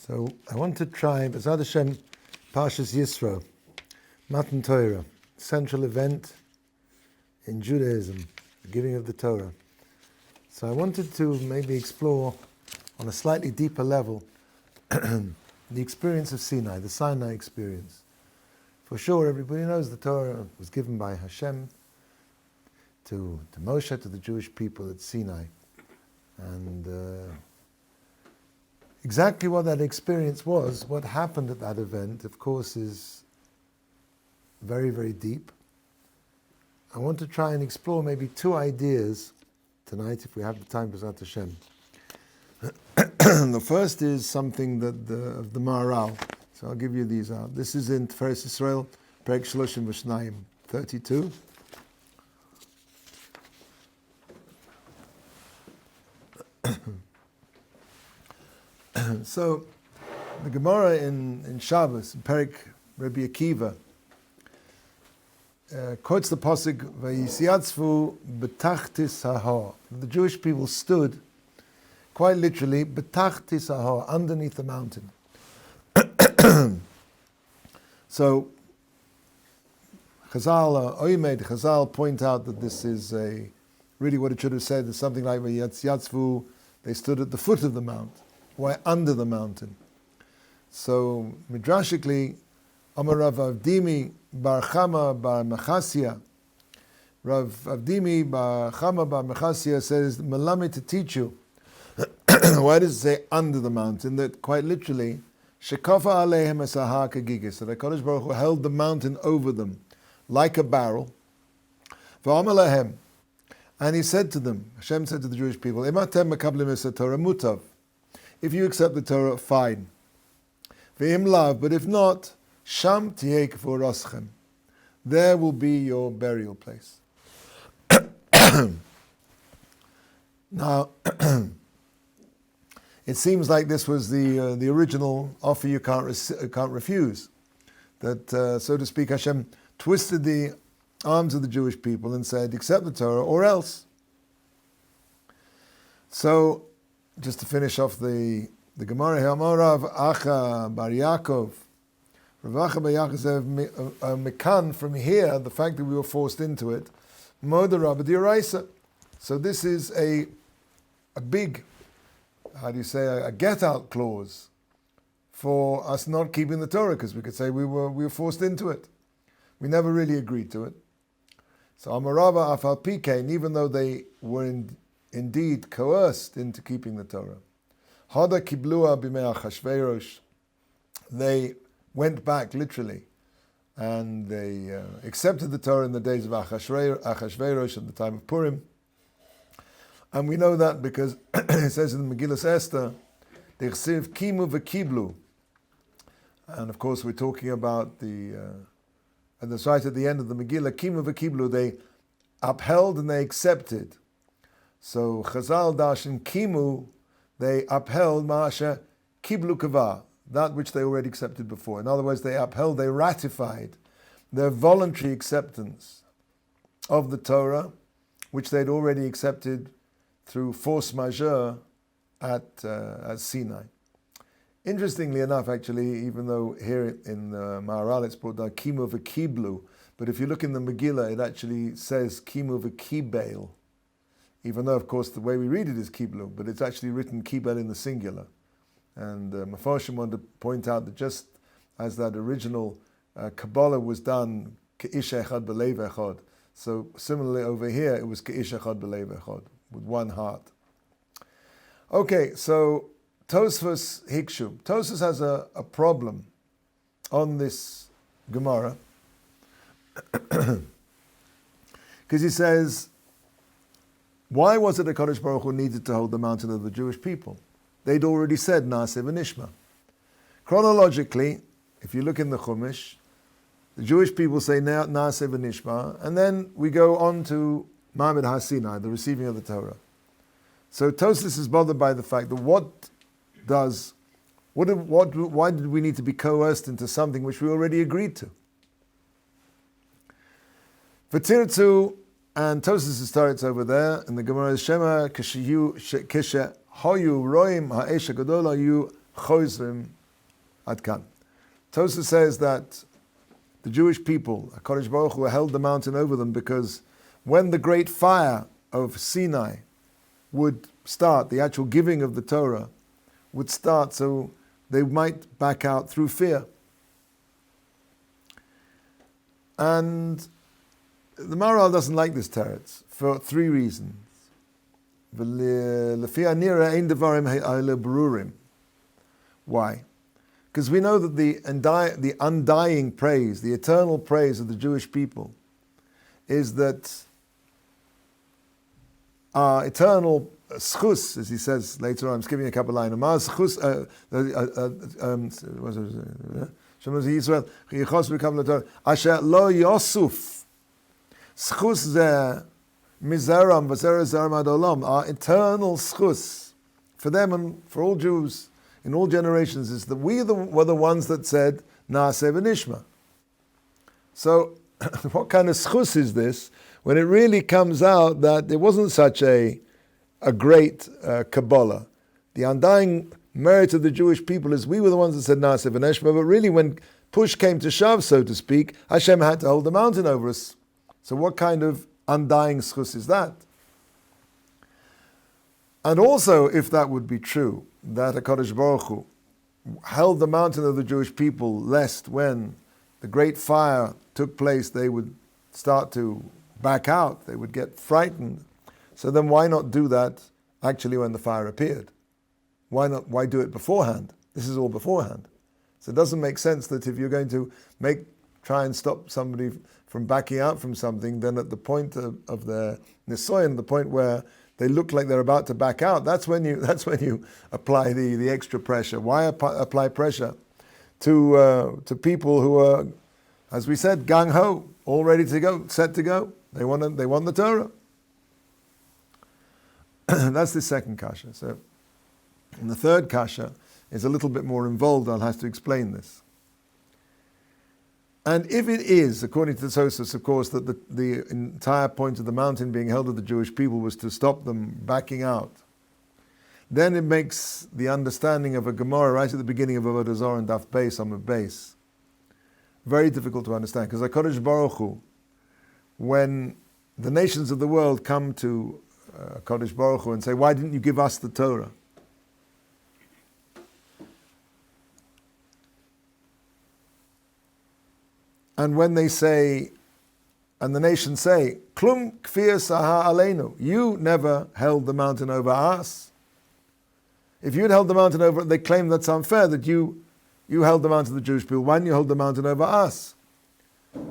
So I want to try, B'ezrat Hashem, Parshas Yisro, Matan Torah, central event in Judaism, the giving of the Torah. So I wanted to maybe explore on a slightly deeper level the experience of Sinai, the Sinai experience. For sure, everybody knows the Torah was given by Hashem to Moshe, to the Jewish people at Sinai. And exactly what that experience was, what happened at that event, of course, is very, very deep. I want to try and explore maybe two ideas tonight, if we have the time, B'ezrat Hashem. The first is something that of the Maharal. So I'll give you these out. This is in Tiferes Yisrael, Perek Shloshim V'Shnayim, 32. So, the Gemara in Shabbos, in Perek Rabbi Akiva, quotes the pasuk Vayisiyatzvu betachtis hahar. The Jewish people stood, quite literally, betachtis hahar, underneath the mountain. So, Chazal point out that this is really what it should have said is something like Vayisiyatzvu, they stood at the foot of the mount. Why under the mountain? So midrashically, Amar Rav Avdimi bar Chama bar Mechasya. Rav Avdimi bar Chama bar Mechasya says, "Malami to teach you." Why does it say under the mountain? That quite literally, Shekafa aleihem esahar kagigis. So the Kadosh Baruch Hu held the mountain over them like a barrel. V'amar lahem, and he said to them, Hashem said to the Jewish people, "Ematem mekablim es Torah mutav." If you accept the Torah, fine. Ve'im lav, but if not, sham tihei k'for raschem. There will be your burial place. Now, it seems like this was the original offer you can't refuse. That, so to speak, Hashem twisted the arms of the Jewish people and said, accept the Torah or else. So, just to finish off the Gemara here, Rav Acha bar Yaakov. Rav Acha bar Yaakov said, Mekan, from here, the fact that we were forced into it, Moda Rabbi D'Oraisa. So this is a big, a get-out clause for us not keeping the Torah, because we could say we were forced into it. We never really agreed to it. So Amarava Afal Pikein, even though they were indeed coerced into keeping the Torah. Hada kiblua b'mei Achashverosh. They went back literally, and they accepted the Torah in the days of Achashverosh at the time of Purim. And we know that because it says in the Megillas Esther, Dechsiv kimu v'kiblu. And of course we're talking about and that's right at the end of the Megillah, kimu v'kiblu, they upheld and they accepted. So Chazal Darshan Kimu, they upheld Ma'asha Kiblu Kava, that which they already accepted before. In other words, they upheld, they ratified their voluntary acceptance of the Torah, which they'd already accepted through force majeure at Sinai. Interestingly enough, actually, even though here in the Maharal it's brought down Kimu v'Kiblu, but if you look in the Megillah, it actually says Kimu v'Kibel. Even though, of course, the way we read it is kiblu, but it's actually written kibel in the singular. And Mefarshim wanted to point out that just as that original Kabbalah was done, ke'ish echad b'leiv echad, so similarly over here, it was ke'ish echad b'leiv echad, with one heart. Okay, so Tosfos Hikshu. Tosfos has a problem on this Gemara, because he says, why was it that Kadosh Baruch Hu needed to hold the mountain of the Jewish people? They'd already said Naaseh v'Nishma. Chronologically, if you look in the Chumash, the Jewish people say Naaseh v'Nishma, and then we go on to Ma'amad Hasina, the receiving of the Torah. So Tosfos is bothered by the fact that why did we need to be coerced into something which we already agreed to? V'tirtzu, and Tosfos starts over there in the Gemara Shema Kishe Hoyu Roim Ha'esh Gadola. You chozrim ad kan. Tosfos says that the Jewish people, HaKadosh Baruch Hu held the mountain over them because when the great fire of Sinai would start, the actual giving of the Torah would start, so they might back out through fear. And the Maharal doesn't like this teretz for three reasons. Why? Because we know that the undying praise, the eternal praise of the Jewish people is that our eternal schus, as he says later on, I'm skipping a couple of lines, Asher lo yosuf schus ze mizeram v'zera zeram ad olam, our eternal schus for them and for all Jews in all generations is that we were the ones that said Naaseh v'nishma. So what kind of schus is this when it really comes out that it wasn't such a great Kabbalah? The undying merit of the Jewish people is we were the ones that said Naaseh v'nishma, but really when push came to shove, so to speak, Hashem had to hold the mountain over us. So what kind of undying schus is that? And also, if that would be true, that HaKadosh Baruch Hu held the mountain of the Jewish people, lest when the great fire took place, they would start to back out, they would get frightened. So then why not do that actually when the fire appeared? Why do it beforehand? This is all beforehand. So it doesn't make sense that if you're going to try and stop somebody from backing out from something, then at the point of their nisoyan, the point where they look like they're about to back out, that's when you apply the extra pressure. Why apply pressure to people who are, as we said, gung ho, all ready to go, set to go? They want the Torah. That's the second kasha. So, and the third kasha is a little bit more involved. I'll have to explain this. And if it is, according to the Tosfos, of course, that the entire point of the mountain being held of the Jewish people was to stop them backing out, then it makes the understanding of a Gemara right at the beginning of Avodah Zarah and Daf Beis on the base very difficult to understand. Because HaKadosh Baruch Hu, when the nations of the world come to HaKadosh Baruch Hu and say, why didn't you give us the Torah? And when they say, and the nations say, Klum kfir saha aleinu, you never held the mountain over us. If you had held the mountain over, they claim that's unfair, that you held the mountain of the Jewish people. Why didn't you hold the mountain over us?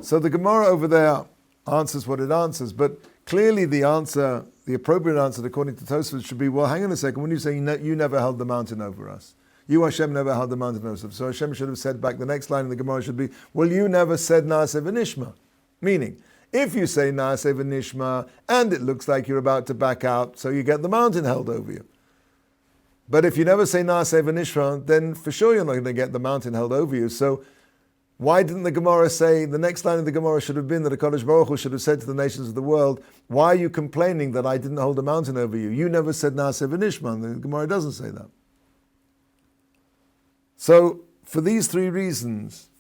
So the Gemara over there answers what it answers, but clearly the answer, the appropriate answer according to Tosfos should be, well, hang on a second, when you say you never held the mountain over us, you, Hashem, never held the mountain over us. So Hashem should have said back, the next line in the Gemara should be, well, you never said Naaseh v'nishma. Meaning, if you say Naaseh v'nishma, and it looks like you're about to back out, so you get the mountain held over you. But if you never say Naaseh v'nishma, then for sure you're not going to get the mountain held over you. So why didn't the Gemara say, the next line of the Gemara should have been that HaKadosh Baruch Hu should have said to the nations of the world, why are you complaining that I didn't hold the mountain over you? You never said Naaseh v'nishma. The Gemara doesn't say that. So, for these three reasons,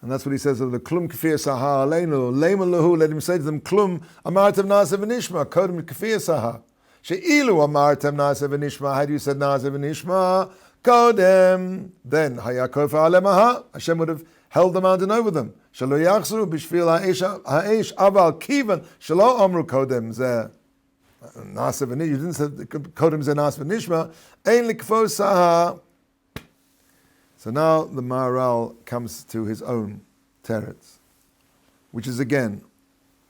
and that's what he says of the klum kfir saha aleinu, leiman lahu, let him say to them, klum amartem naaseh v'nishma, kodem kfir saha. She'ilu amartem naaseh v'nishma, had you said naaseh v'nishma, kodem, then hayakov alemaha, Hashem would have held the mountain over them. Shalo yachzru b'shvil ha'esh aval kivan, shalo amru kodem zeh. You didn't say Kodem ze Naaseh v'nishma, ein likfo saha. So now the Maharal comes to his own teretz, which is again,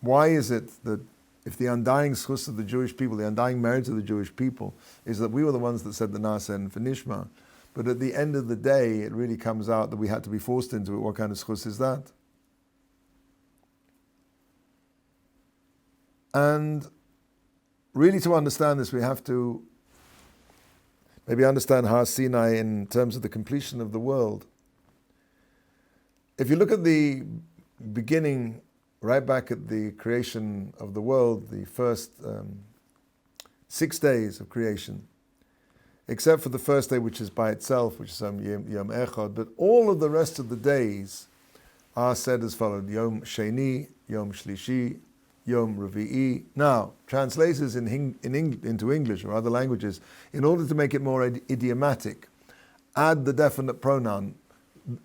why is it that if the undying schus of the Jewish people, the undying merit of the Jewish people, is that we were the ones that said the Naaseh v'nishma, but at the end of the day, it really comes out that we had to be forced into it. What kind of schus is that? And really, to understand this, we have to maybe understand Hasina in terms of the completion of the world. If you look at the beginning, right back at the creation of the world, the first 6 days of creation, except for the first day, which is by itself, which is Yom Echad. But all of the rest of the days are said as follows: Yom Sheni, Yom Shlishi, Yom Revi'i. Now, translators into English or other languages, in order to make it more idiomatic, add the definite pronoun,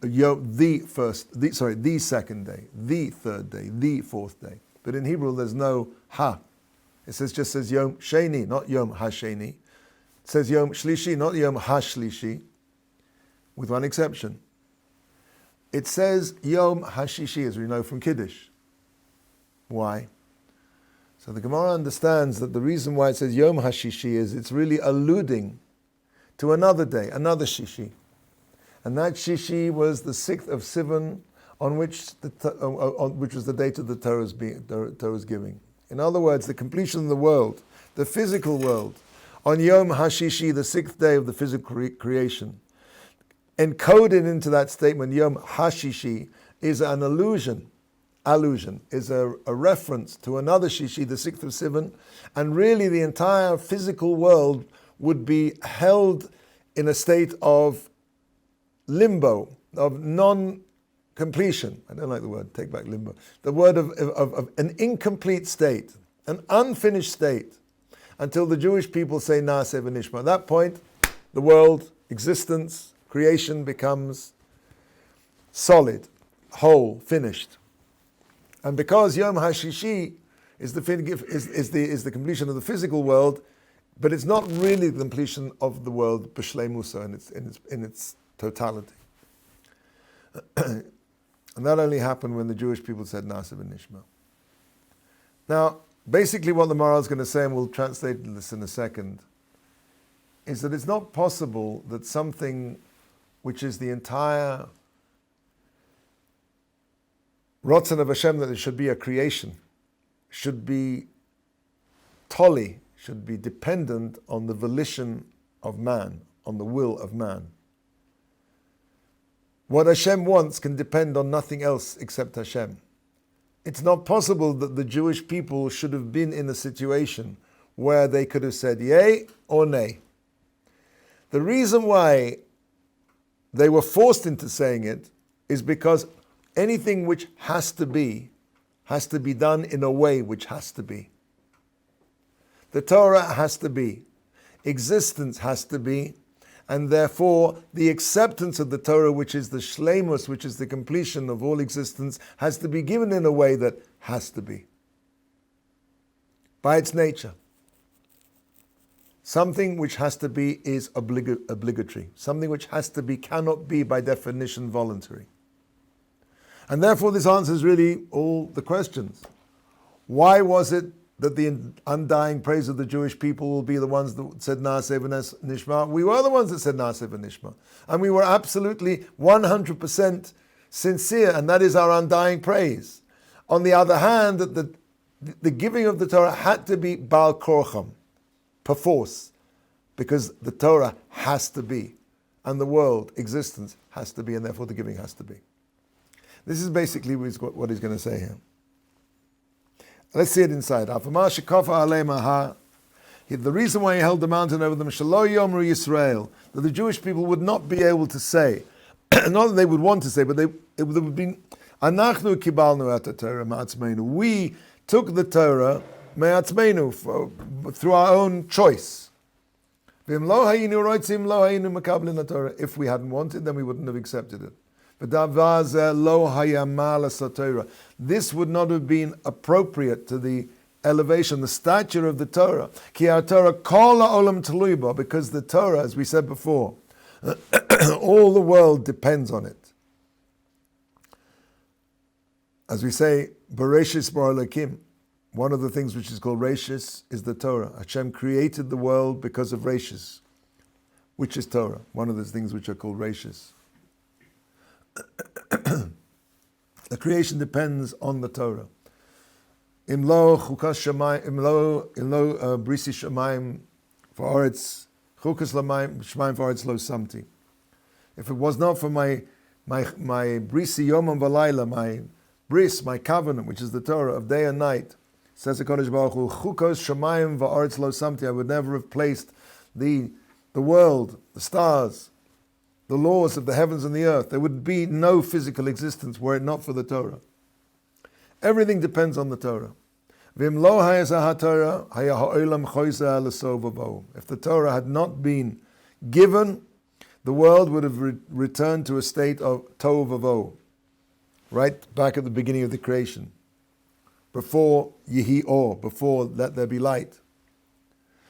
the second day, the third day, the fourth day. But in Hebrew, there's no ha. It just says Yom Sheni, not Yom HaSheni. It says Yom Shlishi, not Yom HaShlishi, with one exception. It says Yom HaShishi, as we know from Kiddush. Why? So the Gemara understands that the reason why it says Yom HaShishi is it's really alluding to another day, another Shishi. And that Shishi was the 6th of Sivan, on which which was the date of the Torah's giving. In other words, the completion of the world, the physical world, on Yom HaShishi, the 6th day of the physical creation. Encoded into that statement, Yom HaShishi, is an allusion, is a reference to another Shishi, the 6th of Sivan, and really the entire physical world would be held in a state of limbo, of non-completion. I don't like the word, take back limbo. The word of an incomplete state, an unfinished state, until the Jewish people say Naaseh v'nishma. At that point, the world, existence, creation becomes solid, whole, finished. And because Yom HaShishi is the completion of the physical world, but it's not really the completion of the world b'shleimusa in its totality. And that only happened when the Jewish people said Naaseh v'nishma. Now, basically what the Maharal is going to say, and we'll translate this in a second, is that it's not possible that something which is the entire Ratzon of Hashem, that it should be a creation, should be toli, should be dependent on the volition of man, on the will of man. What Hashem wants can depend on nothing else except Hashem. It's not possible that the Jewish people should have been in a situation where they could have said yea or nay. The reason why they were forced into saying it is because anything which has to be done in a way which has to be. The Torah has to be, existence has to be, and therefore the acceptance of the Torah, which is the shleimus, which is the completion of all existence, has to be given in a way that has to be. By its nature. Something which has to be is obligatory. Something which has to be cannot be by definition voluntary. And therefore this answers really all the questions. Why was it that the undying praise of the Jewish people will be the ones that said Naaseh v'nishma? We were the ones that said Naaseh v'nishma. And we were absolutely 100% sincere, and that is our undying praise. On the other hand, that the giving of the Torah had to be Bal Korcham, perforce, because the Torah has to be, and the world, existence, has to be, and therefore the giving has to be. This is basically what he's going to say here. Let's see it inside. The reason why he held the mountain over them, Shelo Yomru Yisrael, that the Jewish people would not be able to say, not that they would want to say, but it would have been, Anachnu kibalnu at Torah ma'atzmeinu. We took the Torah ma'atzmeinu through our own choice. If we hadn't wanted, then we wouldn't have accepted it. This would not have been appropriate to the elevation, the stature of the Torah. Because the Torah, as we said before, all the world depends on it. As we say, Bereshis bara Elokim, one of the things which is called Reshis is the Torah. Hashem created the world because of Reshis, which is Torah, one of the things which are called Reshis. The creation depends on the Torah. Im lo chukas shamayim, im lo brisi shamayim v'aretz chukas shamayim v'aretz lo samti. If it was not for my brisi yomam v'layla, my bris, my covenant, which is the Torah of day and night, says the Kodesh Baruch Hu, chukas shamayim v'aretz lo samti, I would never have placed the the world, the stars, the laws of the heavens and the earth. There would be no physical existence were it not for the Torah. Everything depends on the Torah. If the Torah had not been given, the world would have returned to a state of tohu vavohu, right back at the beginning of the creation, before Yehi Or, before let there be light.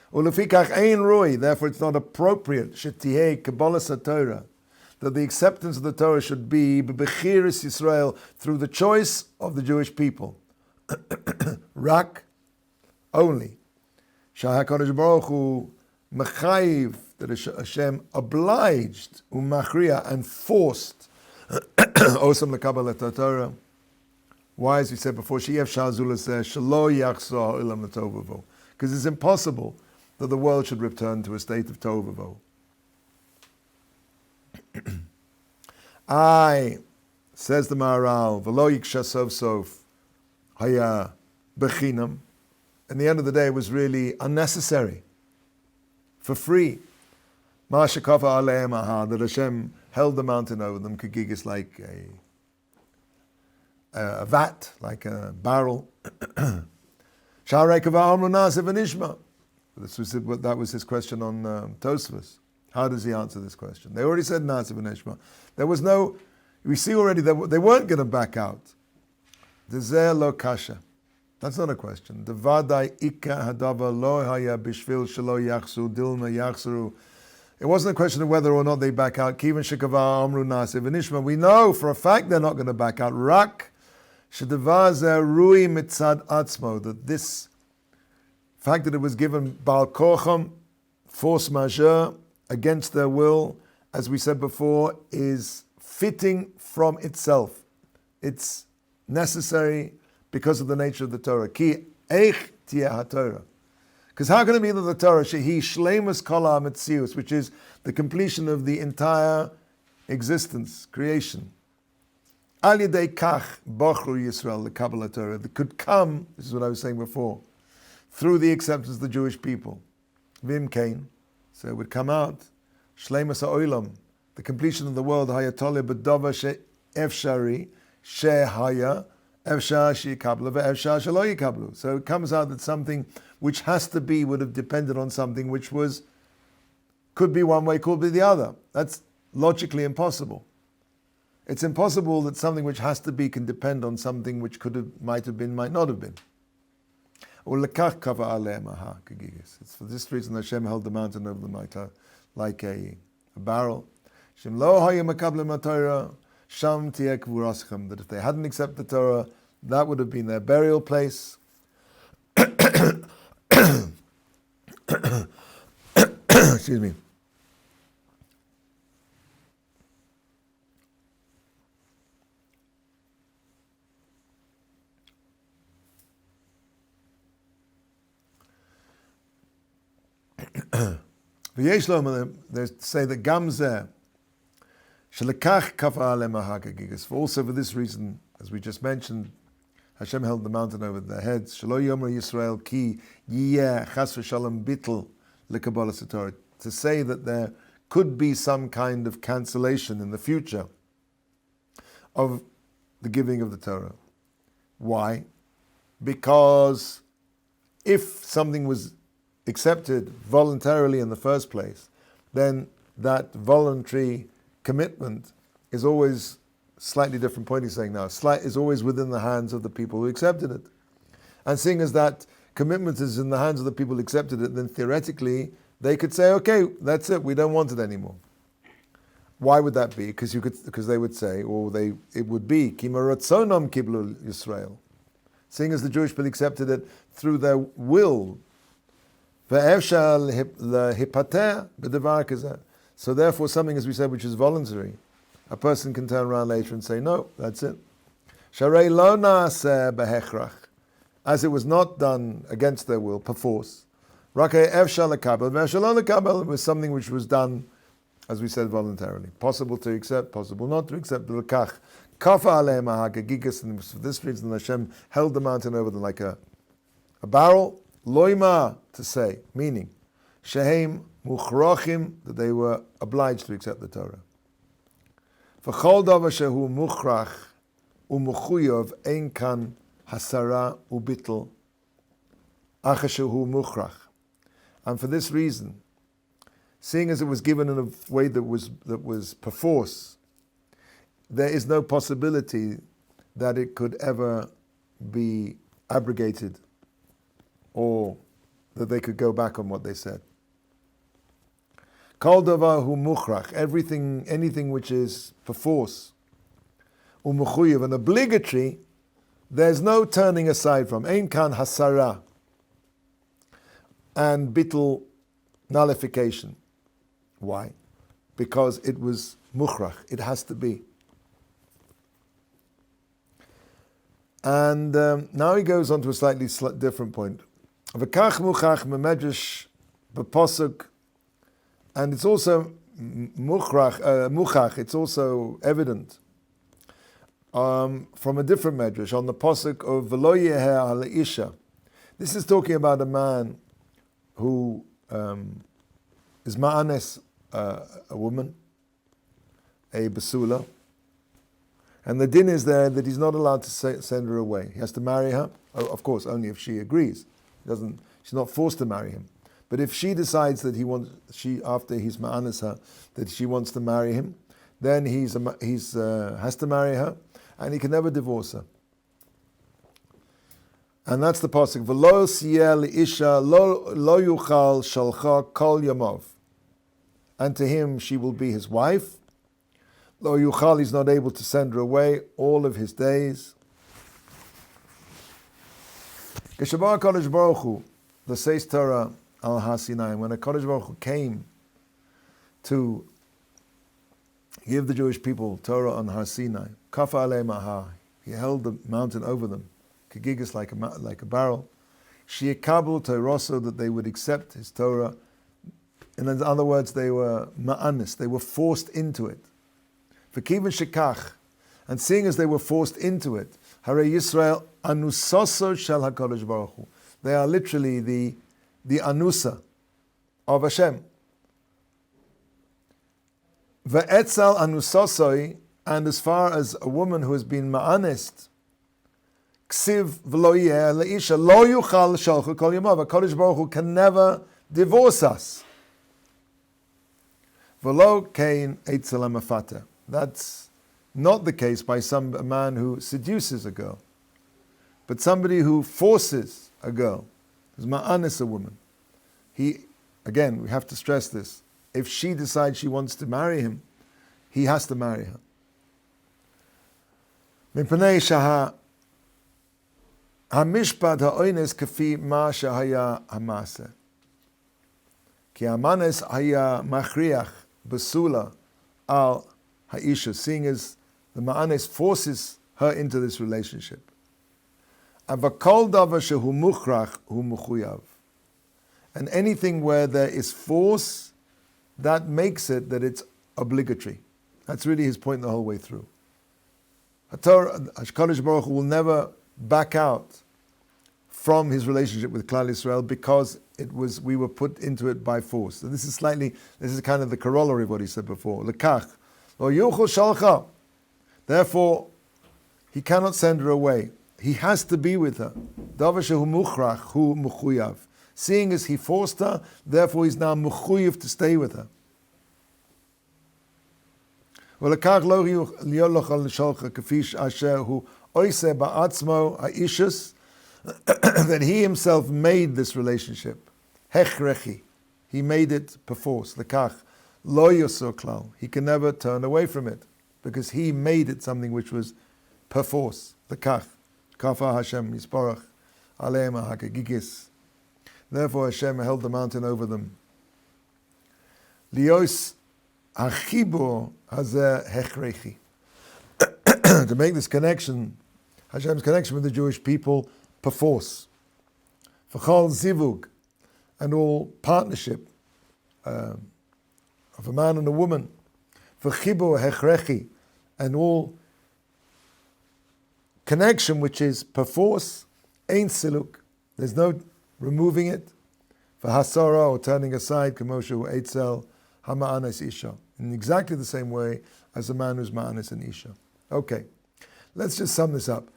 Therefore it's not appropriate Kabbalah Torah, that the acceptance of the Torah should be b'bechiris Yisrael, through the choice of the Jewish people. Rak, only. HaKadosh Baruch Hu mechayiv, that Hashem obliged, umachriya, and forced osam l'kabbalah Torah. Why, as we said before, she'ef sha'azul shelo yachzor ilam l'tohu vavohu, because it's impossible that the world should return to a state of tohu vavohu. Says the Maharal, v'lo yiksha sof sof haya bechinam. In the end of the day, it was really unnecessary, for free. Masha kafa aleim aha, that Hashem held the mountain over them, kagigis, like a vat, like a barrel. Sharei kava amru nasiv v'nishma. That was his question on Tosfos. How does he answer this question? They already said nasiv v'nishma. There was no, we see already that they weren't going to back out. Dezer lo kasha. That's not a question. Devadai ikka hadava lo haya bishvil shelo yachsu dilma yachsuru. It wasn't a question of whether or not they back out. Kivan shekava amru nasiv v'nishma. We know for a fact they're not going to back out. Rak shedevar zeh rui mitzad atzmo. That this fact that it was given bal kocham, force majeure, against their will, as we said before, is fitting from itself. It's necessary because of the nature of the Torah. Ki eich tiyeh haTorah. Because how can it be that the Torah, shehi shleimus kol ha'metzius, which is the completion of the entire existence, creation, al yedei kach bochru Yisrael, the Kabbalah Torah, that could come, this is what I was saying before, through the acceptance of the Jewish people. Vim kain, so it would come out, shleimus ha'olam, the completion of the world, hayatoleh b'dova she'efshari, she'haya, efshar she'yikablu, ve'efshar she'lo yikablu. So it comes out that something which has to be would have depended on something which could be one way, could be the other. That's logically impossible. It's impossible that something which has to be can depend on something which might have been, might not have been. It's for this reason that Hashem held the mountain over them like a barrel. That if they hadn't accepted the Torah, that would have been their burial place. Excuse me. They say that Gamzer Shalakach kafa alem ha'hagagigas. Also for this reason, as we just mentioned, Hashem held the mountain over their heads. Shelo yomer Yisrael ki yiyeh chas v'shalom bitl lekabbalas Torah. To say that there could be some kind of cancellation in the future of the giving of the Torah. Why? Because if something was accepted voluntarily in the first place, then that voluntary commitment is always slightly different point he's saying now. Is always within the hands of the people who accepted it. And seeing as that commitment is in the hands of the people who accepted it, then theoretically they could say, okay, that's it, we don't want it anymore. Why would that be? Because they would say, it would be, Ki maratzonam kiblu Yisrael. Seeing as the Jewish people accepted it through their will, ve'efshar lehipater b'devar kazeh. So therefore, something, as we said, which is voluntary, a person can turn around later and say, no, that's it. Sharei lo na'aseh behechrach, as it was not done against their will, perforce. Rakei efshar lekabel, ve'efshar lo lekabel, it was something which was done, as we said, voluntarily. Possible to accept, possible not to accept. L'kach kafa aleim ha'hagagigas, and for this reason Hashem held the mountain over them like a barrel, loima, to say, meaning, shehem Muchrachim, that they were obliged to accept the Torah. V'chol davar shehu muchrach u'mechuyav ein kan hasara u'bitl acha shehu muchrach. And for this reason, seeing as it was given in a way that was perforce, there is no possibility that it could ever be abrogated or that they could go back on what they said. Kol davar hu muchrach, anything which is perforce, u'mechuyav, and obligatory, there's no turning aside from. Ein kan hasara, and bittul, nullification. Why? Because it was mukhrach, it has to be. And now he goes on to a slightly different point. V'kach muchach memedrash b'posuk, and it's also muchach, it's also evident from a different medrash on the posuk of v'lo yeheh al isha. This is talking about a man who is ma'anes, a woman, a basula, and the din is there that he's not allowed to send her away. He has to marry her, of course, only if she agrees. She's not forced to marry him. But if she decides that after he's ma'anes her, that she wants to marry him, then he has to marry her, and he can never divorce her. And that's the pasuk. V'lo siyeh li'isha lo yuchal shalcha kol yamov. And to him she will be his wife. Lo yuchal, he's not able to send her away all of his days. Geshabar Kodesh Baruch Hu, the says Torah al Hasina, when a Kodesh Baruch Hu came to give the Jewish people Torah on Har Sinai, kafa alei mahar, he held the mountain over them, kagigas like a barrel, shi'ekabel Torah, so that they would accept his Torah. In other words, they were ma'anis, they were forced into it. V'kiven shekach, and seeing as they were forced into it, Harei Yisrael anusoso shel HaKadosh Baruch Hu. They are literally the anusa of Hashem. Ve'etzal anusosoi, and as far as a woman who has been ma'anist, ksiv v'lo yeh le'isha lo yuchal shalcha kol yamav. HaKadosh Baruch Hu can never divorce us. V'lo kein eitzel amafata. That's not the case by a man who seduces a girl, but somebody who forces a girl, who's ma'anis a woman. Again, we have to stress this. If she decides she wants to marry him, he has to marry her. Mipnei shaha hamishpat ha'oines kafi ma shahaya hamase. Ki hamanes haya machriach basula al ha'isha, seeing as the ma'anes forces her into this relationship. Avakol davar shehu muchrach hu mechuyav. And anything where there is force, that makes it that it's obligatory. That's really his point the whole way through. HaKadosh Baruch Hu will never back out from his relationship with Klal Yisrael because we were put into it by force. So this is kind of the corollary of what he said before. Lekach lo yuchal shalcha. Therefore, he cannot send her away. He has to be with her. Davar shehu muchrach hu mechuyav. Seeing as he forced her, therefore he's now mechuyav to stay with her. That he himself made this relationship. Hechrechi. He made it perforce. Lekach lo yosor klal. He can never turn away from it because he made it something which was perforce. Lekach. Kafa Hashem Yisparach Aleim HaKagigis. Therefore Hashem held the mountain over them. Lios Achibor Hazeh Hechrechi. To make this connection, Hashem's connection with the Jewish people, perforce. V'chol zivug, and all partnership of a man and a woman. V'chibor Hechrechi, and all connection which is perforce, ain't siluk. There's no removing it. V'hasara, or turning aside, K'moshe Eitzel, Hama'anes Isha. In exactly the same way as a man who's Ma'anes an Isha. Okay, let's just sum this up.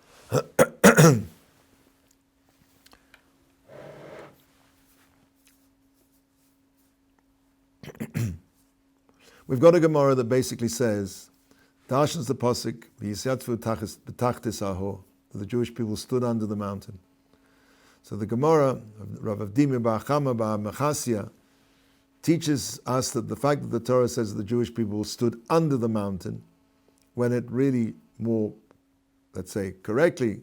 We've got a Gemara that basically says, Darshans the Posik, V'yisyatvu b'tachtis ahor, that the Jewish people stood under the mountain. So the Gemara, Rav Avdimi Ba'achama Ba'amachasya, teaches us that the fact that the Torah says that the Jewish people stood under the mountain, when it really more, let's say, correctly,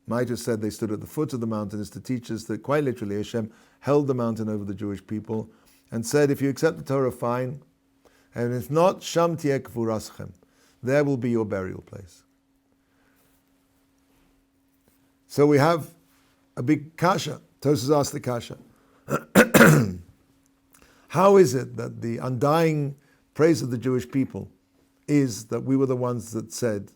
might have said they stood at the foot of the mountain, is to teach us that quite literally Hashem held the mountain over the Jewish people and said, if you accept the Torah, fine. And if not, Sham tieh kvuraschem, there will be your burial place. So we have a big kasha. Tosfos asked the kasha. How is it that the undying praise of the Jewish people is that we were the ones that said,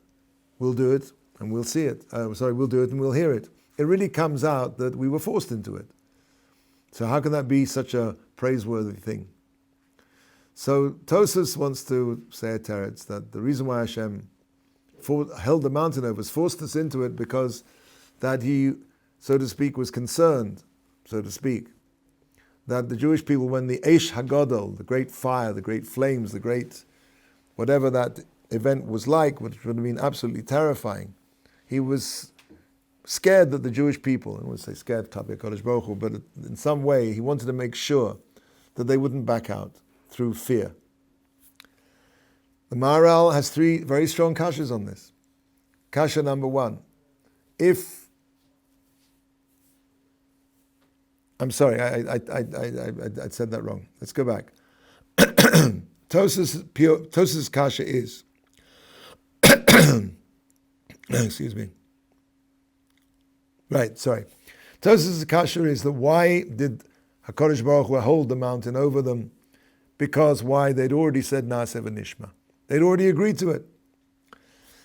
we'll do it and we'll see it. We'll do it and we'll hear it. It really comes out that we were forced into it. So how can that be such a praiseworthy thing? So Tosfos wants to say a teretz that the reason why Hashem held the mountain over us, forced us into it, because that he, so to speak, was concerned, so to speak, that the Jewish people, when the Eish HaGadol, the great fire, the great flames, the great whatever that event was like, which would have been absolutely terrifying, he was scared that the Jewish people, I wouldn't say scared, Tabi HaKadosh Baruch Hu, but in some way he wanted to make sure that they wouldn't back out through fear. The Maharal has three very strong kashas on this. Kasha number one, I said that wrong. Let's go back. Tosfos' kasha is, excuse me. Right, sorry. Tosfos' kasha is that why did HaKadosh Baruch Hu hold the mountain over them? Because why? They'd already said Na'aseh v'nishma. They'd already agreed to it.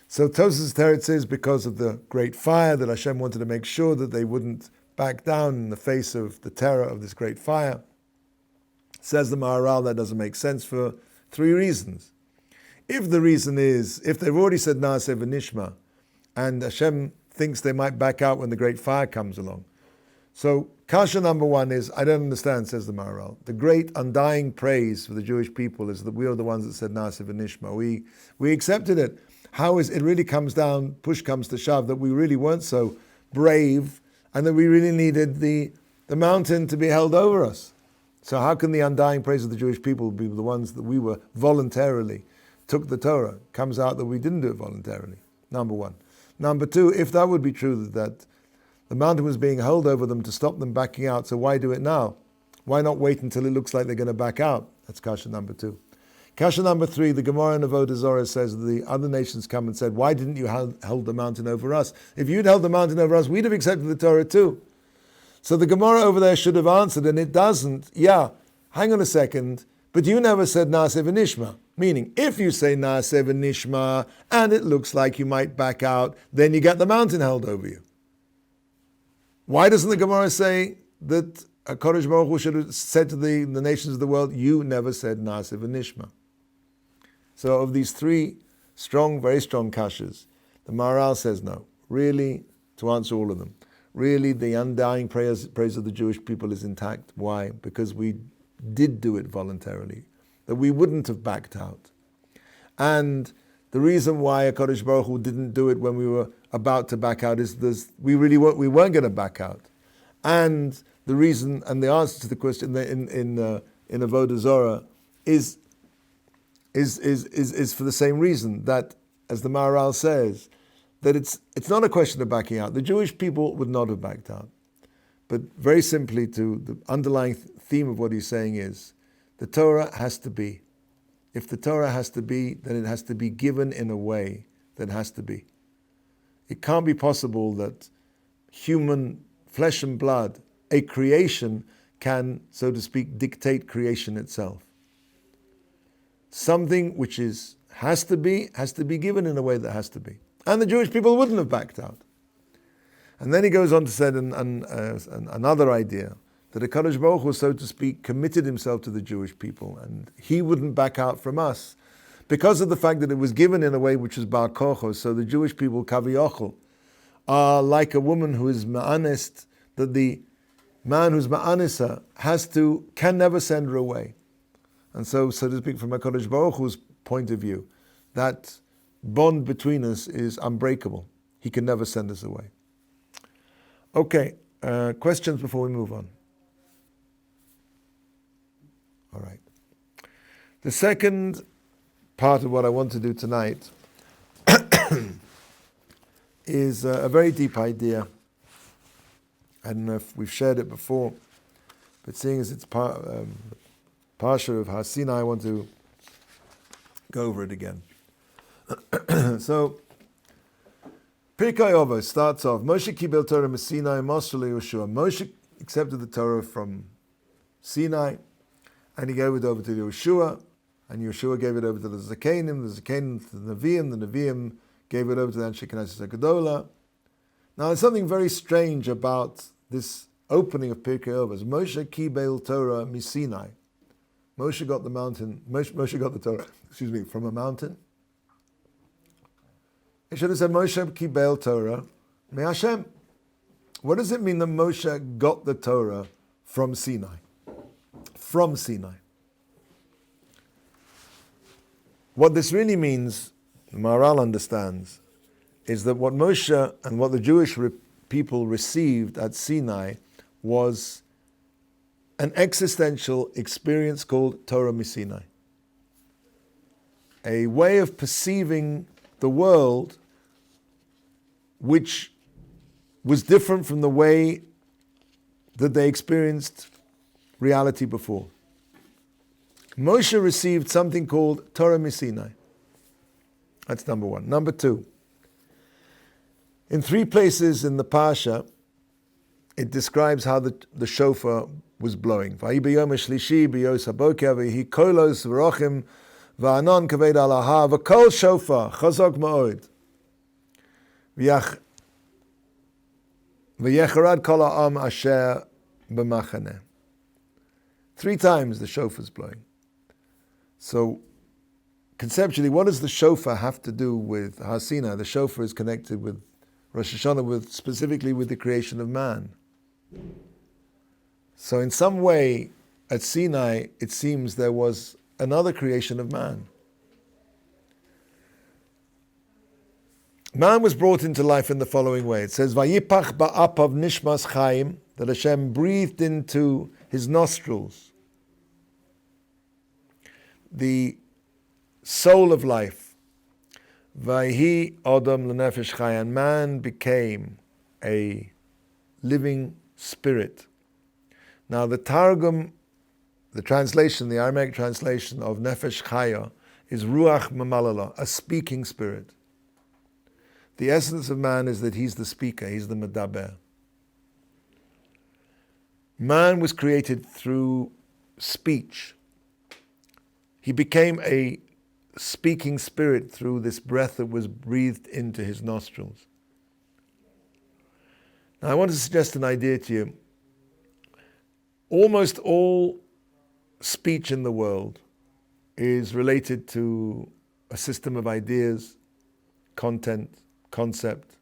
So Tosfos' teretz is because of the great fire that Hashem wanted to make sure that they wouldn't back down in the face of the terror of this great fire. Says the Maharal, that doesn't make sense for three reasons. If the reason is, if they've already said Na'aseh v'nishma, and Hashem thinks they might back out when the great fire comes along. So kasha number one is, I don't understand, says the Maharal. The great undying praise for the Jewish people is that we are the ones that said Na'aseh v'nishma. We accepted it. How is it really comes down, push comes to shove, that we really weren't so brave and that we really needed the mountain to be held over us. So how can the undying praise of the Jewish people be the ones that we were voluntarily took the Torah? Comes out that we didn't do it voluntarily, number one. Number two, if that would be true, that the mountain was being held over them to stop them backing out, so why do it now? Why not wait until it looks like they're going to back out? That's kasha number two. Kasha number three, the Gemara in Avodah Zarah says that the other nations come and said, why didn't you hold the mountain over us? If you'd held the mountain over us, we'd have accepted the Torah too. So the Gemara over there should have answered, and it doesn't. Yeah, hang on a second, but you never said Na'aseh v'nishma. Meaning, if you say Na'aseh v'nishma, and it looks like you might back out, then you get the mountain held over you. Why doesn't the Gemara say that HaKadosh Baruch Hu should have said to the nations of the world, you never said Na'aseh v'nishma? So of these three strong, very strong kashas, the Maharal says no. Really, to answer all of them, really the undying praise of the Jewish people is intact. Why? Because we did do it voluntarily, that we wouldn't have backed out. And the reason why HaKadosh Baruch Hu didn't do it when we were about to back out is we weren't going to back out. And the reason and the answer to the question in Avodah Zarah is for the same reason, that, as the Maharal says, that it's not a question of backing out. The Jewish people would not have backed out. But very simply, to the underlying theme of what he's saying is, the Torah has to be. If the Torah has to be, then it has to be given in a way that has to be. It can't be possible that human flesh and blood, a creation, can, so to speak, dictate creation itself. Something which has to be given in a way that has to be. And the Jewish people wouldn't have backed out. And then he goes on to say another idea, that HaKadosh Baruch Hu, so to speak, committed himself to the Jewish people, and he wouldn't back out from us because of the fact that it was given in a way which is bar kocho. So the Jewish people, kaviyochel, are like a woman who is ma'anist, that the man who's ma'anisa can never send her away. And so to speak, from HaKadosh Baruch Hu's point of view, that bond between us is unbreakable. He can never send us away. Okay, questions before we move on? All right. The second part of what I want to do tonight is a very deep idea. I don't know if we've shared it before, but seeing as it's Parshat of Hasina, I want to go over it again. So, Pirkei Avos starts off, Moshe kibel Torah Sinai, Moshe leYehoshua. Moshe accepted the Torah from Sinai, and he gave it over to Yehoshua, and Yehoshua gave it over to the Zakenim to the Nevi'im gave it over to the Anshe Knesset HaGedolah. Now, there's something very strange about this opening of Pirkei Avos. Moshe kibel Torah Sinai. Moshe got the Torah, from a mountain. It should have said Moshe kibel Torah mi Hashem. What does it mean that Moshe got the Torah from Sinai? From Sinai. What this really means, Maharal understands, is that what Moshe and what the Jewish people received at Sinai was an existential experience called Torah Sinai. A way of perceiving the world which was different from the way that they experienced reality before. Moshe received something called Torah Sinai. That's number one. Number two, in 3 places in the Parsha, it describes how the shofar was blowing. V'ahi b'yom hashlishi b'yos haboker v'hi kolos v'rochim v'anon kaved al ha'ar v'kol shofar chazak ma'od v'yecharad kol ha'am asher b'machaneh. 3 times the shofar's blowing. So, conceptually, what does the shofar have to do with Hasina? The shofar is connected with Rosh Hashanah, specifically with the creation of man. So in some way, at Sinai, it seems there was another creation of man. Man was brought into life in the following way. It says, Vayipach ba'apav nishmas chaim, that Hashem breathed into his nostrils the soul of life. Vayhi Adam lenefesh chai, and man became a living spirit. Now the Targum, the translation, the Aramaic translation of nefesh chaya is ruach mamalala, a speaking spirit. The essence of man is that he's the speaker, he's the medaber. Man was created through speech. He became a speaking spirit through this breath that was breathed into his nostrils. Now I want to suggest an idea to you. Almost all speech in the world is related to a system of ideas, content, concept,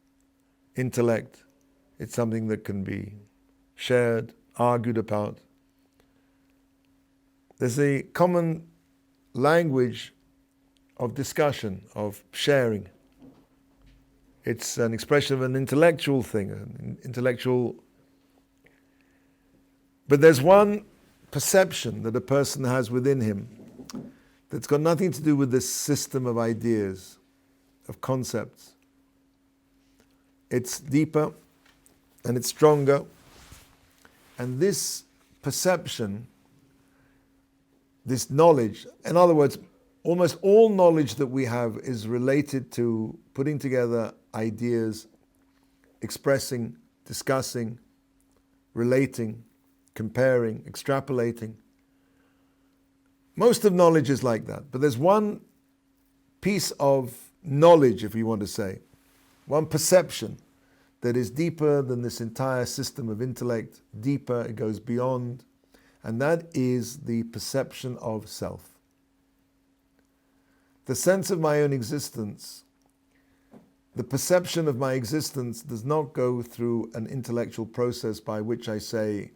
intellect. It's something that can be shared, argued about. There's a common language of discussion, of sharing. It's an expression of an intellectual thing, but there's one perception that a person has within him that's got nothing to do with this system of ideas, of concepts. It's deeper and it's stronger, and this perception, this knowledge, in other words, almost all knowledge that we have is related to putting together ideas, expressing, discussing, relating, comparing, extrapolating. Most of knowledge is like that. But there's one piece of knowledge, if you want to say, one perception that is deeper than this entire system of intellect, deeper, it goes beyond, and that is the perception of self. The sense of my own existence, the perception of my existence does not go through an intellectual process by which I say,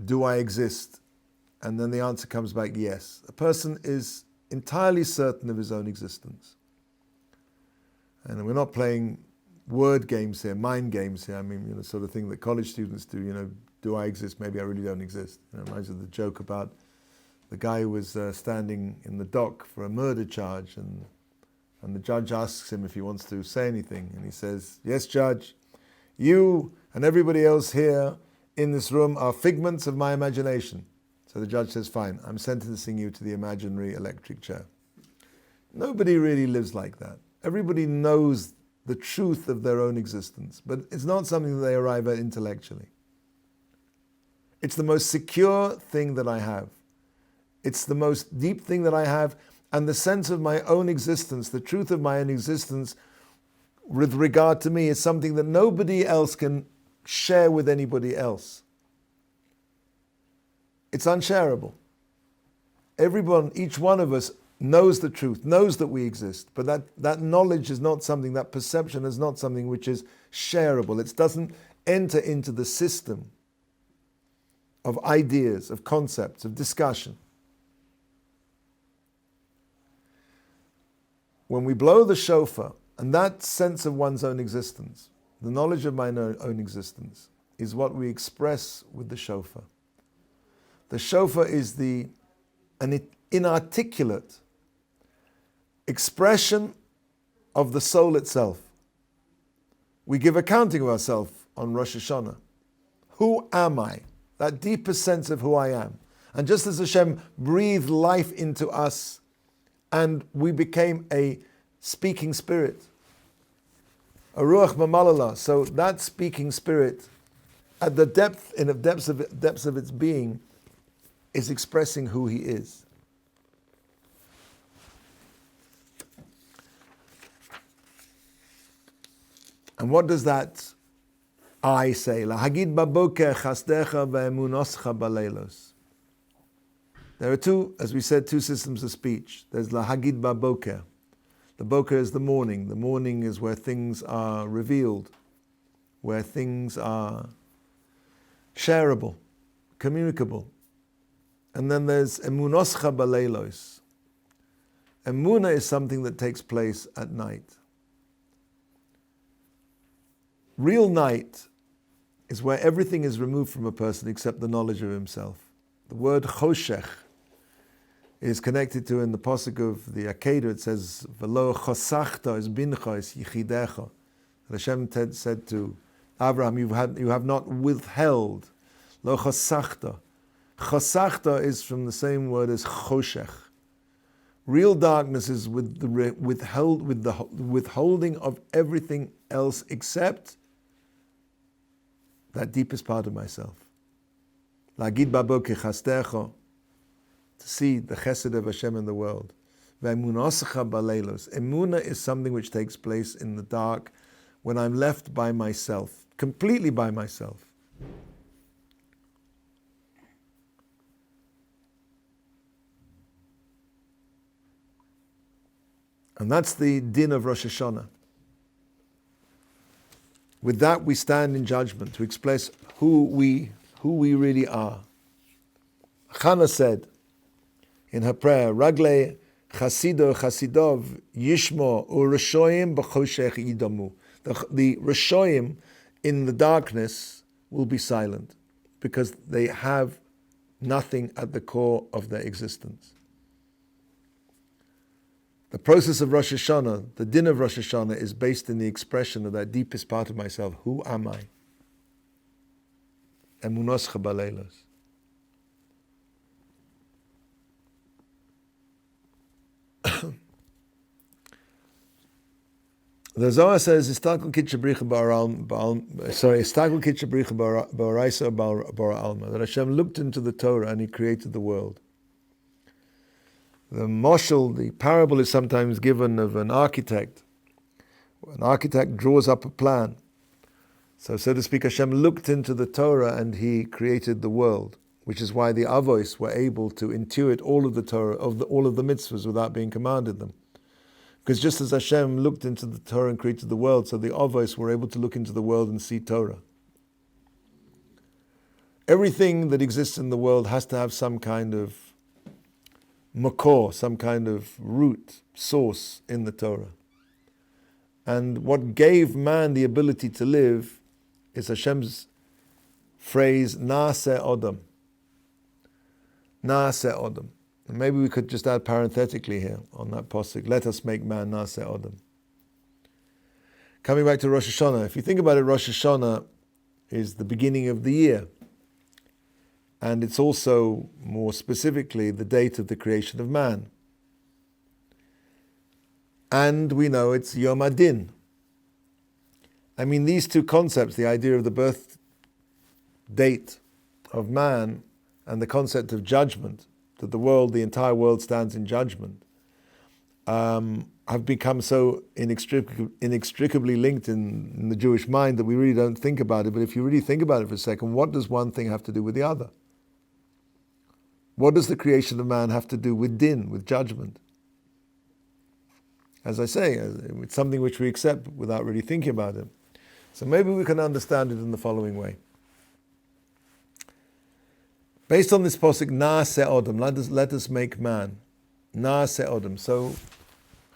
do I exist? And then the answer comes back, yes. A person is entirely certain of his own existence. And we're not playing word games here, mind games here. I mean, sort of thing that college students do, do I exist? Maybe I really don't exist. Reminds me of the joke about the guy who was standing in the dock for a murder charge, and the judge asks him if he wants to say anything. And he says, yes, judge, you and everybody else here in this room are figments of my imagination. So the judge says, fine, I'm sentencing you to the imaginary electric chair. Nobody really lives like that. Everybody knows the truth of their own existence, but it's not something that they arrive at intellectually. It's the most secure thing that I have. It's the most deep thing that I have, and the sense of my own existence, the truth of my own existence with regard to me is something that nobody else can share with anybody else. It's unshareable. Everyone, each one of us knows the truth, knows that we exist, but that knowledge is not something, that perception is not something which is shareable. It doesn't enter into the system of ideas, of concepts, of discussion. When we blow the shofar, and that sense of one's own existence, the knowledge of my own existence, is what we express with the shofar. The shofar is an inarticulate expression of the soul itself. We give accounting of ourselves on Rosh Hashanah. Who am I? That deepest sense of who I am. And just as Hashem breathed life into us and we became a speaking spirit, a ruach mamalala, so that speaking spirit at the depths of its being is expressing who he is. And what does that I say? Lahagid baboker chasdecha ve'emunoscha baleilos. There are two, as we said, two systems of speech. There's lahagid baboker. The boker is the morning. The morning is where things are revealed, where things are shareable, communicable. And then there's emunoscha baleilos. Emunah is something that takes place at night. Real night is where everything is removed from a person except the knowledge of himself. The word choshech is connected to, in the pasuk of the Akedah, it says, "V'lo chosachta es bincha es yichidecha." Hashem said to Abraham, you have not withheld. Lo chosachta. Chosachta is from the same word as choshech. Real darkness is with the withholding of everything else except that deepest part of myself. Lagid baboker chastecha, to see the chesed of Hashem in the world. Ve'emunoscha baleilos. Emunah is something which takes place in the dark when I'm left by myself, completely by myself. And that's the din of Rosh Hashanah. With that, we stand in judgment to express who we really are. Chana said in her prayer, Ragle chasidov yishmo u'reshoyim b'choshech yidamu. The reshoyim in the darkness will be silent because they have nothing at the core of their existence. The process of Rosh Hashanah, the din of Rosh Hashanah, is based in the expression of that deepest part of myself. Who am I? Emunoscha baleilos. The Zohar says, "Istakul kitchabricha ba'araisa bara alma." That Hashem looked into the Torah and He created the world. The mashal, the parable, is sometimes given of an architect, An architect draws up a plan. So to speak, Hashem looked into the Torah and He created the world, which is why the Avos were able to intuit all of the Torah, all of the mitzvahs without being commanded them. Because just as Hashem looked into the Torah and created the world, so the Avos were able to look into the world and see Torah. Everything that exists in the world has to have some kind of makor, some kind of root, source in the Torah. And what gave man the ability to live is Hashem's phrase, Naaseh Odom. Naaseh Odom. And maybe we could just add parenthetically here on that posuk, let us make man Naaseh Odom. Coming back to Rosh Hashanah, if you think about it, Rosh Hashanah is the beginning of the year. And it's also, more specifically, the date of the creation of man. And we know it's Yom Adin. I mean, these two concepts, the idea of the birth date of man and the concept of judgment, that the entire world stands in judgment, have become so inextricably linked in the Jewish mind that we really don't think about it. But if you really think about it for a second, what does one thing have to do with the other? What does the creation of man have to do with din, with judgment? As I say, it's something which we accept without really thinking about it. So maybe we can understand it in the following way. Based on this posuk, Naaseh Odom, let us make man. Naaseh Odom. So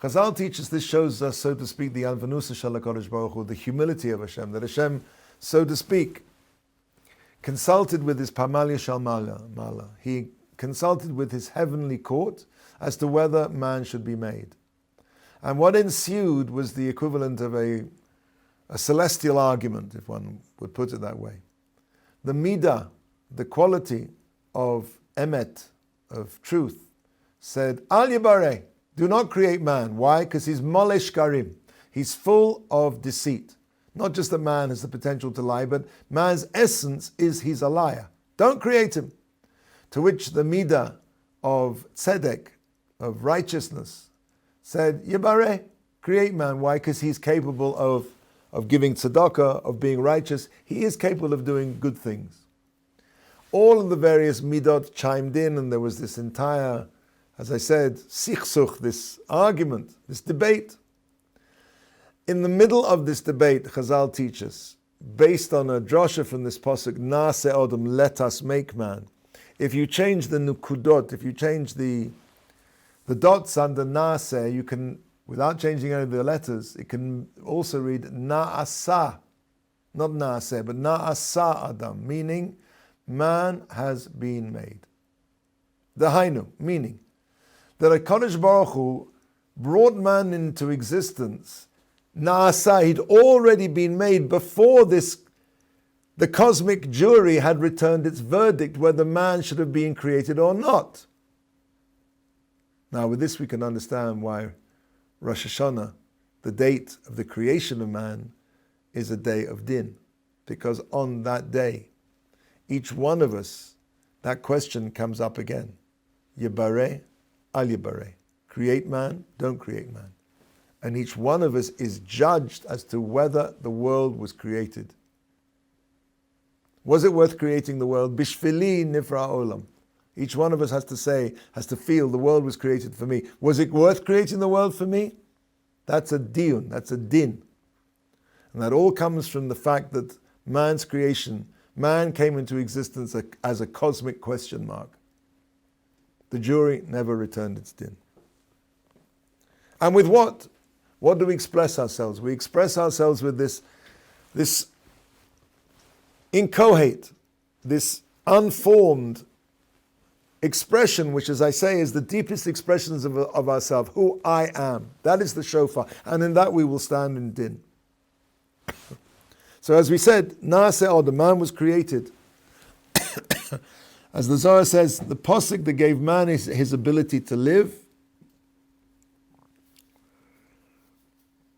Chazal teaches this, shows us, so to speak, the Anvanusa Shel HaKadosh Baruch Hu, the humility of Hashem, that Hashem, so to speak, consulted with his Pamalia Shal Mala. He consulted with his heavenly court as to whether man should be made. And what ensued was the equivalent of a celestial argument, if one would put it that way. The midah, the quality of emet, of truth, said, Al Yibare, do not create man. Why? Because he's moleh shkarim. He's full of deceit. Not just that man has the potential to lie, but man's essence is he's a liar. Don't create him. To which the midah of tzedek, of righteousness, said, Yibare, create man. Why? Because he's capable of giving tzedakah, of being righteous. He is capable of doing good things. All of the various midot chimed in, and there was this entire, as I said, sichsuch, this argument, this debate. In the middle of this debate, Chazal teaches, based on a drasha from this pasuk, Naaseh Odom, let us make man. If you change the nukudot, if you change the dots under Naaseh, you can, without changing any of the letters, it can also read Naasa, not Naaseh, but Naasa Adam, meaning man has been made. The Hainu, meaning that HaKadosh Baruch Hu brought man into existence. Naasa, he'd already been made before the cosmic jury had returned its verdict whether man should have been created or not. Now with this we can understand why Rosh Hashanah, the date of the creation of man, is a day of din. Because on that day, each one of us, that question comes up again. Yibare, al yibare. Create man, don't create man. And each one of us is judged as to whether the world was created. Was it worth creating the world? Bishvili nifra olam. Each one of us has to feel the world was created for me. Was it worth creating the world for me? That's a diyun, that's a din. And that all comes from the fact that man's creation, man came into existence as a cosmic question mark. The jury never returned its din. And with what? What do we express ourselves? We express ourselves with this inchoate, this unformed expression, which, as I say, is the deepest expressions of ourselves, who I am. That is the shofar. And in that we will stand in din. So as we said, Naaseh Odom, man was created. As the Zohar says, the posuk that gave man his ability to live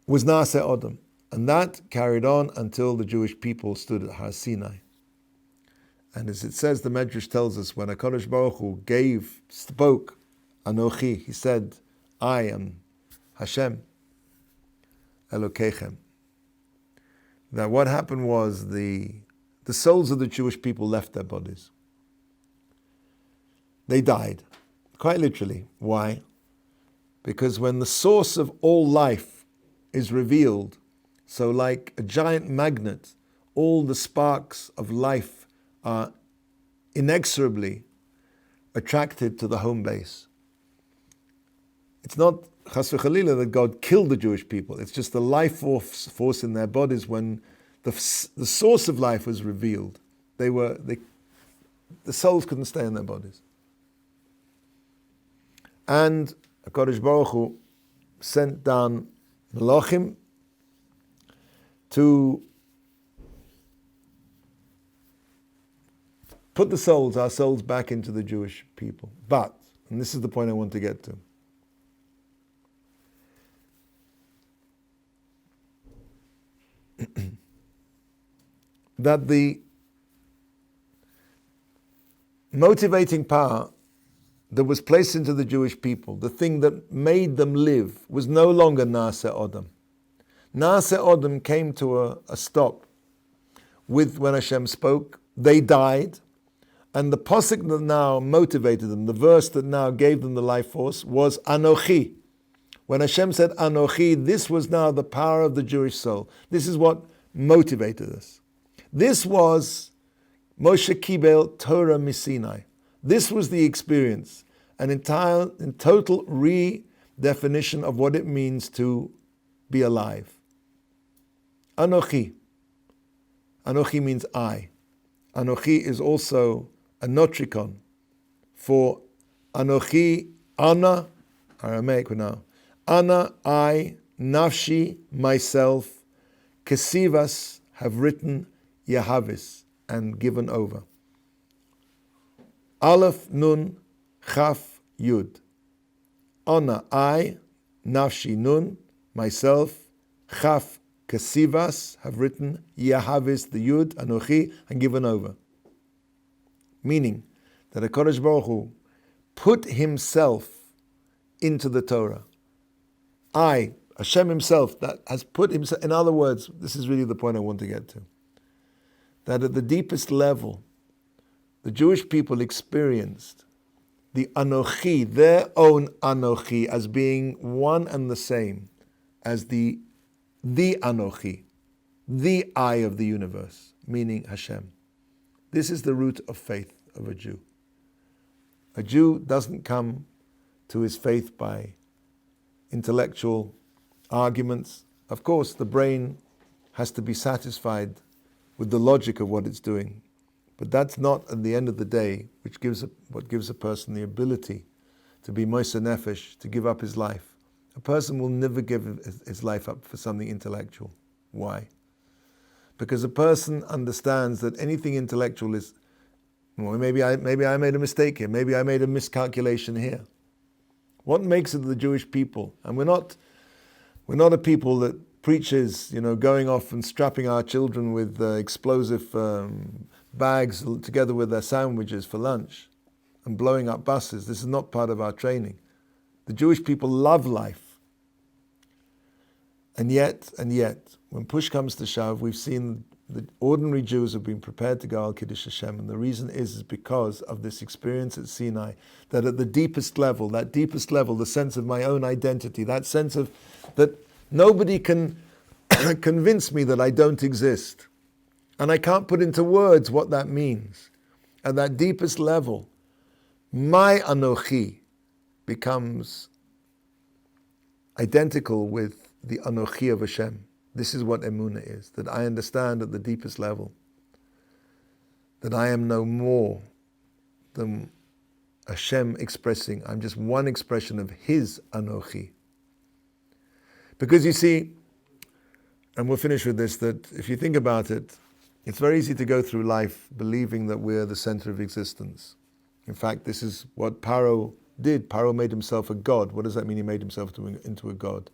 was Naaseh Odom. And that carried on until the Jewish people stood at Hasina. And as it says, the Medrash tells us, when HaKadosh Baruch Hu spoke, Anochi, he said, I am Hashem. Elokechem. That what happened was the souls of the Jewish people left their bodies. They died, quite literally. Why? Because when the source of all life is revealed, so like a giant magnet, all the sparks of life are inexorably attracted to the home base. It's not chas v'chalila that God killed the Jewish people. It's just the life force in their bodies when the source of life was revealed. The souls couldn't stay in their bodies. And HaKadosh Baruch Hu sent down Malachim to put our souls back into the Jewish people. But, and this is the point I want to get to, that the motivating power that was placed into the Jewish people, the thing that made them live, was no longer Naaseh Odom. Naaseh Odom came to a stop with when Hashem spoke. They died, and the pasuk that now motivated them, the verse that now gave them the life force, was Anochi. When Hashem said Anochi, this was now the power of the Jewish soul. This is what motivated us. This was Moshe Kibel Torah Misinai. This was the experience, an entire and total redefinition of what it means to be alive. Anochi. Anochi means I. Anochi is also a notricon for Anochi, Ana, Aramaic now. Ana, I, Nafshi, myself, Kesivas, have written Yahavis, and given over. Aleph, Nun, Chaf, Yud. Ana, I, Nafshi, Nun, myself, Chaf, Kesivas, have written Yahavis, the Yud, Anochi, and given over. Meaning that HaKadosh Baruch Hu put himself into the Torah. I, Hashem himself, that has put himself, in other words, this is really the point I want to get to, that at the deepest level, the Jewish people experienced the Anochi, their own Anochi, as being one and the same as the Anochi, the I of the universe, meaning Hashem. This is the root of faith of a Jew. A Jew doesn't come to his faith by intellectual arguments. Of course, the brain has to be satisfied with the logic of what it's doing. But that's not, at the end of the day, what gives a person the ability to be Moshe Nefesh, to give up his life. A person will never give his life up for something intellectual. Why? Because a person understands that anything intellectual is, well, maybe I made a mistake here, maybe I made a miscalculation here. What makes it the Jewish people? And we're not a people that preaches, going off and strapping our children with explosive bags together with their sandwiches for lunch and blowing up buses. This is not part of our training. The Jewish people love life. And yet, when push comes to shove, we've seen the ordinary Jews have been prepared to go al Kiddush Hashem, and the reason is because of this experience at Sinai, that at the deepest level, the sense of my own identity, that sense of that nobody can convince me that I don't exist. And I can't put into words what that means. At that deepest level, my Anochi becomes identical with the Anochi of Hashem. This is what Emunah is, that I understand at the deepest level that I am no more than Hashem expressing. I'm just one expression of His Anochi. Because you see, and we'll finish with this, that if you think about it, it's very easy to go through life believing that we're the center of existence. In fact, this is what Paro did. Paro made himself a god. What does that mean, he made himself into a god?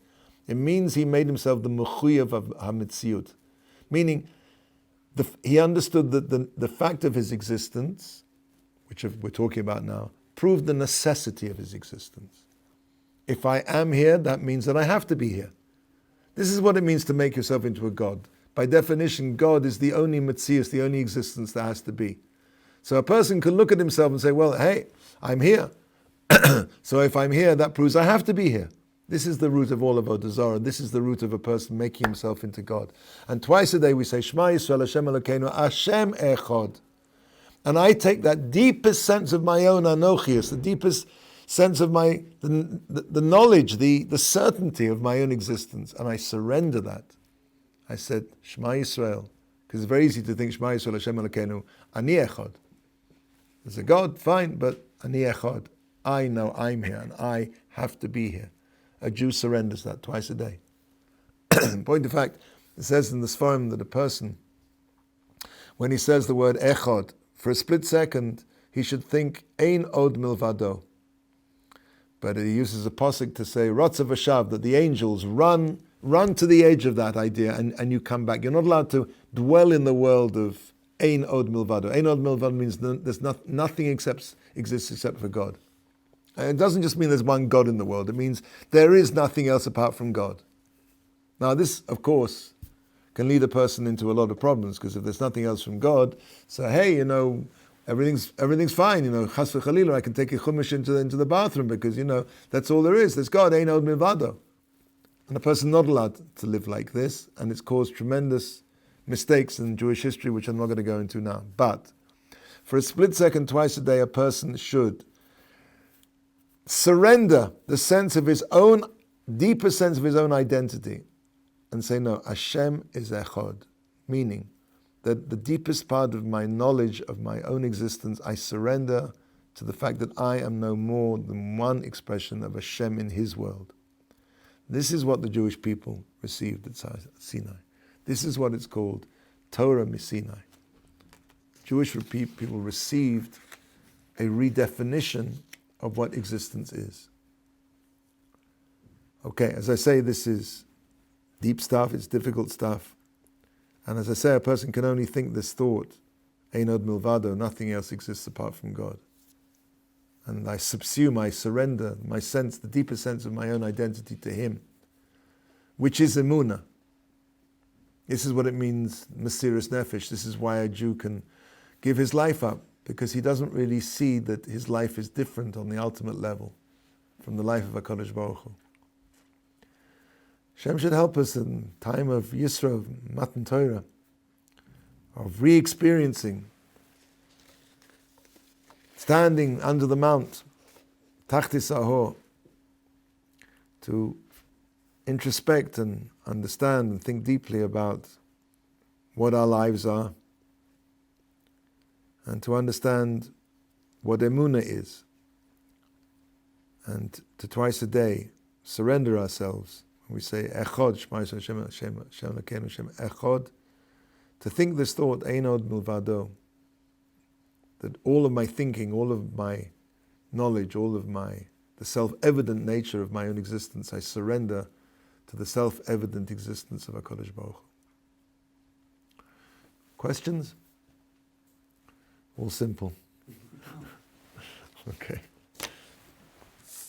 It means he made himself the mechuyev of HaMetziut. Meaning, he understood that the fact of his existence, which we're talking about now, proved the necessity of his existence. If I am here, that means that I have to be here. This is what it means to make yourself into a God. By definition, God is the only Metzius, the only existence there has to be. So a person can look at himself and say, well, hey, I'm here. So if I'm here, that proves I have to be here. This is the root of all of Avodah Zarah. This is the root of a person making himself into God. And twice a day we say, Shema Yisrael Hashem Elokeinu, Hashem Echad. And I take that deepest sense of my own Anochius, the deepest sense of my the knowledge, the certainty of my own existence, and I surrender that. I said, Shema Yisrael, because it's very easy to think Shema Yisrael Hashem Elokeinu, Ani Echad. There's a God, fine, but Ani Echad. I know I'm here and I have to be here. A Jew surrenders that twice a day. Point of fact, it says in the Sfarim that a person, when he says the word Echad, for a split second, he should think Ein Od Milvado. But he uses a pasuk to say Rotzav Hashav, that the angels run to the edge of that idea and you come back. You're not allowed to dwell in the world of Ein Od Milvado. Ein Od Milvado means there's nothing exists except for God. And it doesn't just mean there's one God in the world. It means there is nothing else apart from God. Now this, of course, can lead a person into a lot of problems, because if there's nothing else from God, so hey, everything's fine, chas v'chalila, I can take a chumash into the bathroom because, that's all there is. There's God, ein od milvado. And a person not allowed to live like this, and it's caused tremendous mistakes in Jewish history, which I'm not going to go into now. But for a split second, twice a day, a person should surrender the sense of his own, deeper sense of his own identity, and say, no, Hashem is Echad, meaning that the deepest part of my knowledge of my own existence, I surrender to the fact that I am no more than one expression of Hashem in His world. This is what the Jewish people received at Sinai. This is what it's called, Torah Sinai. Jewish people received a redefinition of what existence is. Okay, as I say, this is deep stuff, it's difficult stuff. And as I say, a person can only think this thought, Ein Od Milvado, nothing else exists apart from God. And I subsume, I surrender my sense, the deepest sense of my own identity to Him, which is Emunah. This is what it means, Mesiras Nefesh. This is why a Jew can give his life up, because he doesn't really see that his life is different on the ultimate level from the life of HaKadosh Baruch Hu. Hashem should help us in time of Yisro, of Matan Torah, of re-experiencing, standing under the mount, Tachtis Ahor, to introspect and understand and think deeply about what our lives are, and to understand what Emunah is, and to twice a day surrender ourselves. We say Echad, Shema Yisrael Hashem Elokeinu Hashem Echad, to think this thought, Ein Od Milvado, that all of my thinking, all of my knowledge, all of the self-evident nature of my own existence, I surrender to the self-evident existence of HaKadosh Baruch Hu. Questions? All simple. Okay.